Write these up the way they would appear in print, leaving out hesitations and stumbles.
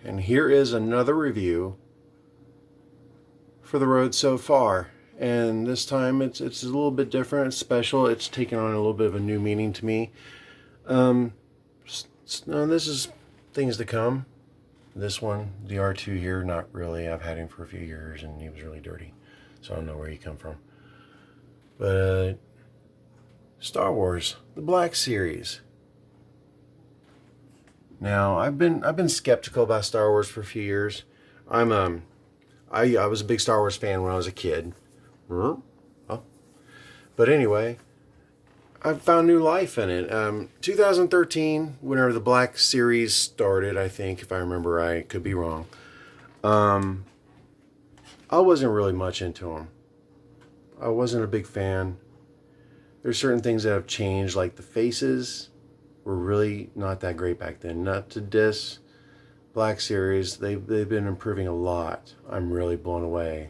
and here is another review for The Road So Far. And this time it's a little bit different, it's special. It's taken on a little bit of a new meaning to me. This is things to come. This one, the R2 here, not really. I've had him for a few years and he was really dirty, so I don't know where he come from. But Star Wars, the Black Series. Now, I've been skeptical about Star Wars for a few years. I was a big Star Wars fan when I was a kid. But anyway, I found new life in it. 2013, whenever the Black Series started, I think, if I remember right, could be wrong. I wasn't really much into them. I wasn't a big fan. There's certain things that have changed, like the faces were really not that great back then. Not to diss Black Series, they've been improving a lot. I'm really blown away.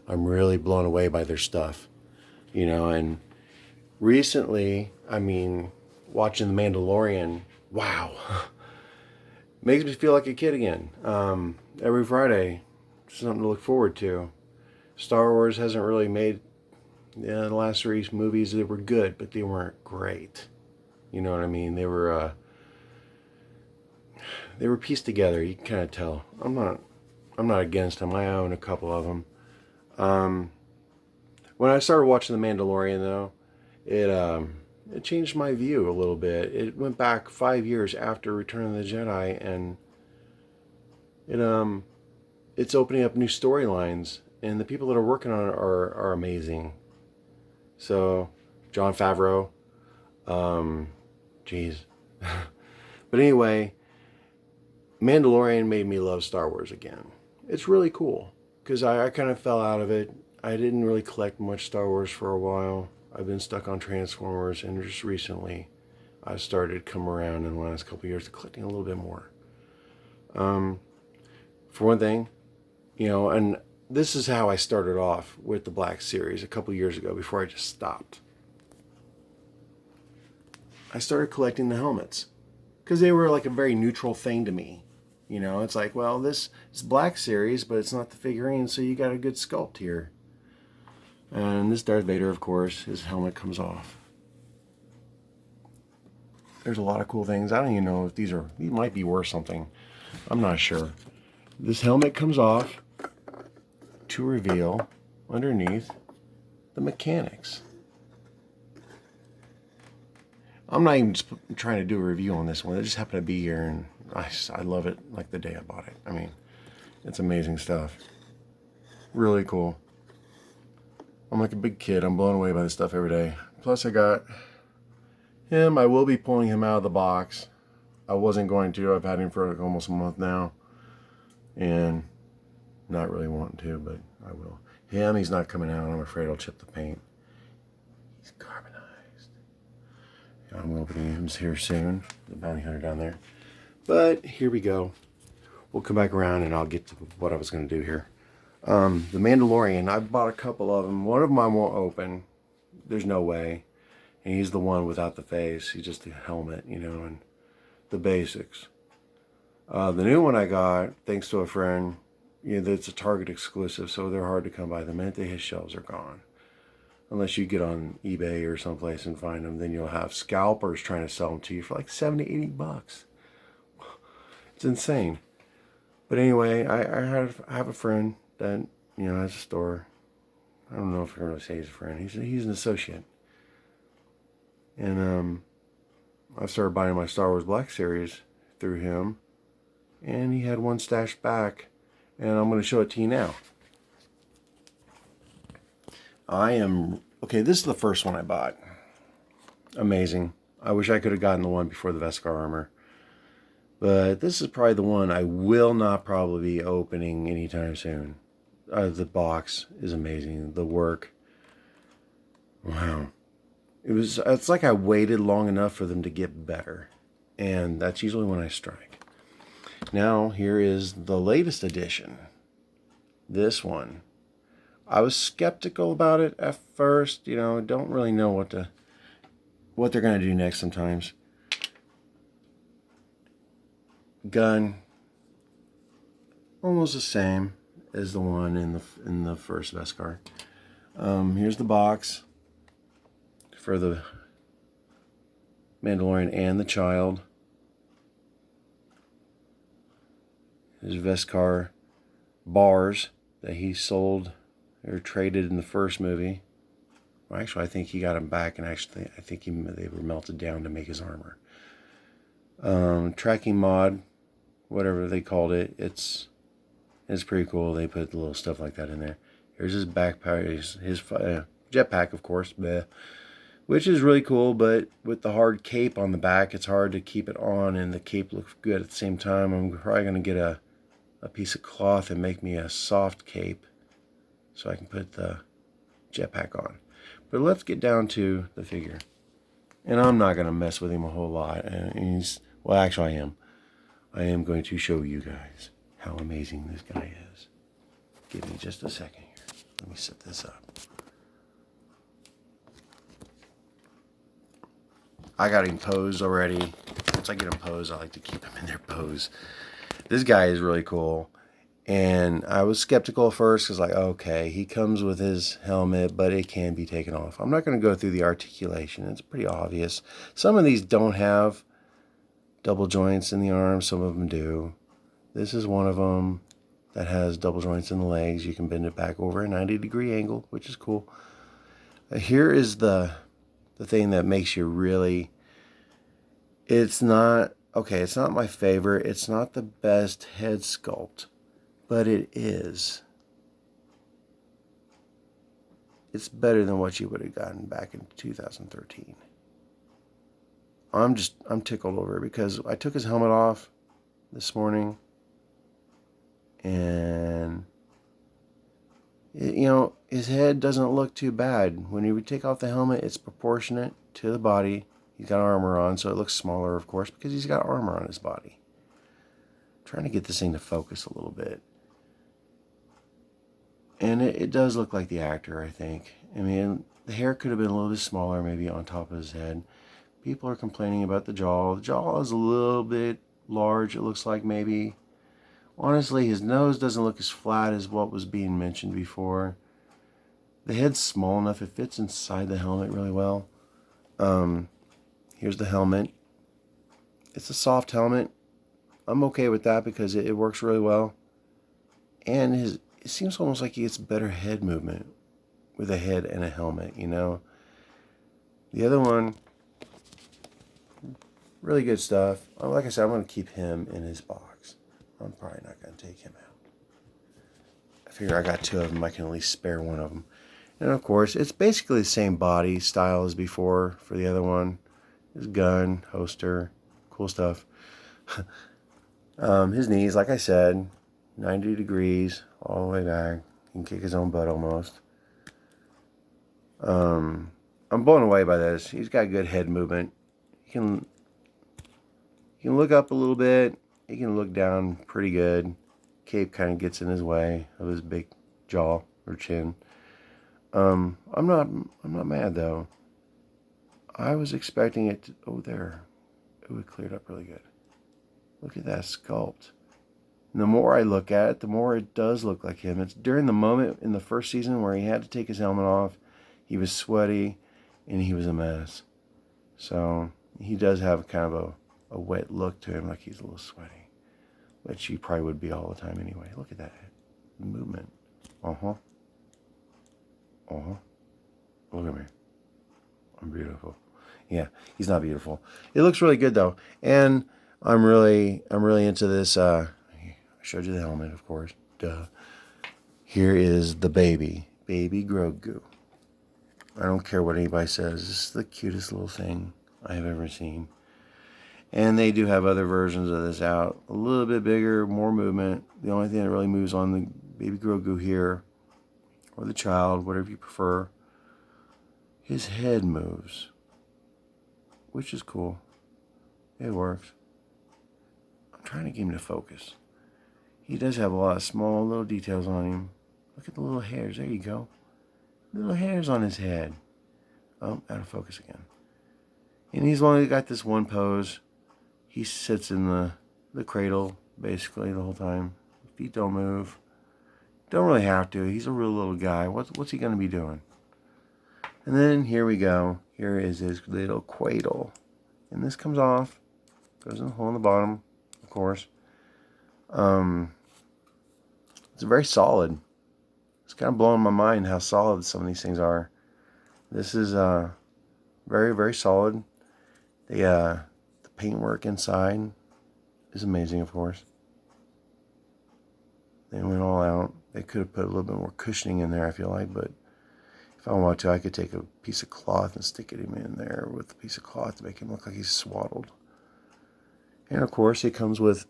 I'm really blown away by their stuff, and recently, watching The Mandalorian, wow, makes me feel like a kid again. Every Friday, something to look forward to. Star Wars hasn't really made the last three movies that were good, but they weren't great. You know what I mean? They were pieced together. You can kind of tell. I'm not against them. I own a couple of them. When I started watching The Mandalorian, though, it changed my view a little bit. It went back 5 years after Return of the Jedi, and it's opening up new storylines, and the people that are working on it are amazing. So, Jon Favreau, geez. But anyway, Mandalorian made me love Star Wars again. It's really cool, because I kind of fell out of it. I didn't really collect much Star Wars for a while. I've been stuck on Transformers, and just recently I started to come around in the last couple of years to collecting a little bit more. For one thing, and this is how I started off with the Black Series a couple of years ago before I just stopped. I started collecting the helmets because they were like a very neutral thing to me. It's like, well, this is Black Series, but it's not the figurine, so you got a good sculpt here. And this Darth Vader, of course, his helmet comes off. There's a lot of cool things. I don't even know if these might be worth something. I'm not sure. This helmet comes off to reveal underneath the mechanics. I'm not even trying to do a review on this one. It just happened to be here, and I love it like the day I bought it. It's amazing stuff. Really cool. I'm like a big kid. I'm blown away by this stuff every day. Plus, I got him. I will be pulling him out of the box. I wasn't going to. I've had him for like almost a month now. And not really wanting to, but I will. Him, he's not coming out. I'm afraid I'll chip the paint. He's carbonized. I'm opening him here soon. The bounty hunter down there. But here we go. We'll come back around and I'll get to what I was going to do here. The Mandalorian, I bought a couple of them. One of them I won't open. There's no way. And he's the one without the face. He's just the helmet, and the basics. The new one I got, thanks to a friend, it's a Target exclusive, so they're hard to come by. The minute they hit shelves, they're gone. Unless you get on eBay or someplace and find them, then you'll have scalpers trying to sell them to you for like 70, 80 bucks. It's insane. But anyway, I have a friend that, has a store. I don't know if I can really say he's a friend. He's an associate. And I started buying my Star Wars Black Series through him. And he had one stashed back. And I'm going to show it to you now. Okay, this is the first one I bought. Amazing. I wish I could have gotten the one before the Beskar armor. But this is probably the one I will not probably be opening anytime soon. The box is amazing. The work. Wow. It's like I waited long enough for them to get better. And that's usually when I strike. Now, here is the latest edition. This one. I was skeptical about it at first. Don't really know what they're going to do next sometimes. Gun. almost the same as the one in the first Beskar. Here's the box for the Mandalorian and the child. His Beskar bars that he sold or traded in the first movie. Well, actually, I think he got them back, and actually, I think they were melted down to make his armor. Tracking mod, whatever they called it, it's pretty cool. They put little stuff like that in there. Here's his backpack, his jetpack, of course, which is really cool. But with the hard cape on the back, it's hard to keep it on, and the cape looks good at the same time. I'm probably gonna get a piece of cloth and make me a soft cape so I can put the jetpack on. But let's get down to the figure. And I'm not going to mess with him a whole lot. And well, actually I am. I am going to show you guys how amazing this guy is. Give me just a second here. Let me set this up. I got him posed already. Once I get him posed, I like to keep him in their pose. This guy is really cool. And I was skeptical at first because, like, okay, he comes with his helmet, but it can be taken off. I'm not going to go through the articulation. It's pretty obvious. Some of these don't have double joints in the arms. Some of them do. This is one of them that has double joints in the legs. You can bend it back over a 90-degree angle, which is cool. Here is the thing that makes you really... It's not... Okay, it's not my favorite. It's not the best head sculpt. But it is. It's better than what you would have gotten back in 2013. I'm tickled over it because I took his helmet off this morning. And, his head doesn't look too bad. When you take off the helmet, it's proportionate to the body. He's got armor on, so it looks smaller, of course, because he's got armor on his body. I'm trying to get this thing to focus a little bit. And it does look like the actor, I think. I mean, the hair could have been a little bit smaller, maybe on top of his head. People are complaining about the jaw. The jaw is a little bit large, it looks like, maybe. Honestly, his nose doesn't look as flat as what was being mentioned before. The head's small enough, it fits inside the helmet really well. Here's the helmet. It's a soft helmet. I'm okay with that because it works really well. And it seems almost like he gets better head movement with a head and a helmet, The other one, really good stuff. Like I said, I'm going to keep him in his box. I'm probably not going to take him out. I figure I got two of them. I can at least spare one of them. And of course, it's basically the same body style as before for the other one. His gun, holster, cool stuff. His knees, like I said, 90 degrees all the way back. He can kick his own butt almost. I'm blown away by this. He's got good head movement. He can look up a little bit. He can look down pretty good. Cape kind of gets in his way of his big jaw or chin. I'm not mad though. I was expecting it to, there. It would cleared up really good. Look at that sculpt. And the more I look at it, the more it does look like him. It's during the moment in the first season where he had to take his helmet off. He was sweaty and he was a mess. So he does have kind of a wet look to him, like he's a little sweaty. Which he probably would be all the time anyway. Look at that movement. Uh-huh. Look at me. I'm beautiful. Yeah, he's not beautiful. It looks really good though. And I'm really into this. I showed you the helmet, of course. Duh. Here is the baby Grogu. I don't care what anybody says. This is the cutest little thing I have ever seen. And they do have other versions of this out. A little bit bigger, more movement. The only thing that really moves on the baby Grogu here, or the child, whatever you prefer, his head moves, which is cool. It works. I'm trying to get him to focus. He does have a lot of small little details on him. Look at the little hairs. There you go. Little hairs on his head. Oh, out of focus again. And he's only got this one pose. He sits in the cradle basically the whole time. Feet don't move. Don't really have to. He's a real little guy. What's he going to be doing? And then here we go. Here is his little cradle. And this comes off. Goes in the hole in the bottom, of course. It's very solid. It's kind of blowing my mind how solid some of these things are. This is very, very solid. The paintwork inside is amazing, of course. They went all out. They could have put a little bit more cushioning in there, I feel like, but if I want to, I could take a piece of cloth and stick him in there with a piece of cloth to make him look like he's swaddled. And of course, it comes with,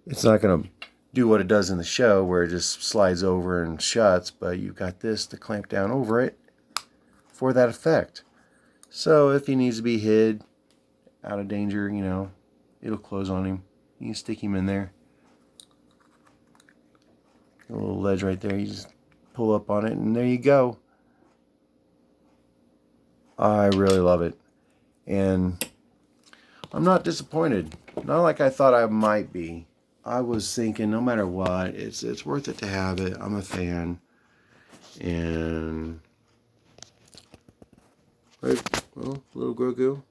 it's not going to do what it does in the show where it just slides over and shuts, but you've got this to clamp down over it for that effect. So if he needs to be hid, out of danger, you know, it'll close on him. You can stick him in there. A little ledge right there, you just pull up on it and there you go. I really love it. And I'm not disappointed. Not like I thought I might be. I was thinking no matter what, it's worth it to have it. I'm a fan. And right, well, little Grogu,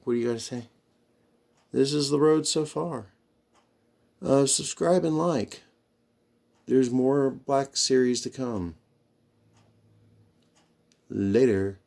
what do you got to say? This is the road so far. Subscribe and like. There's more Black series to come. Later.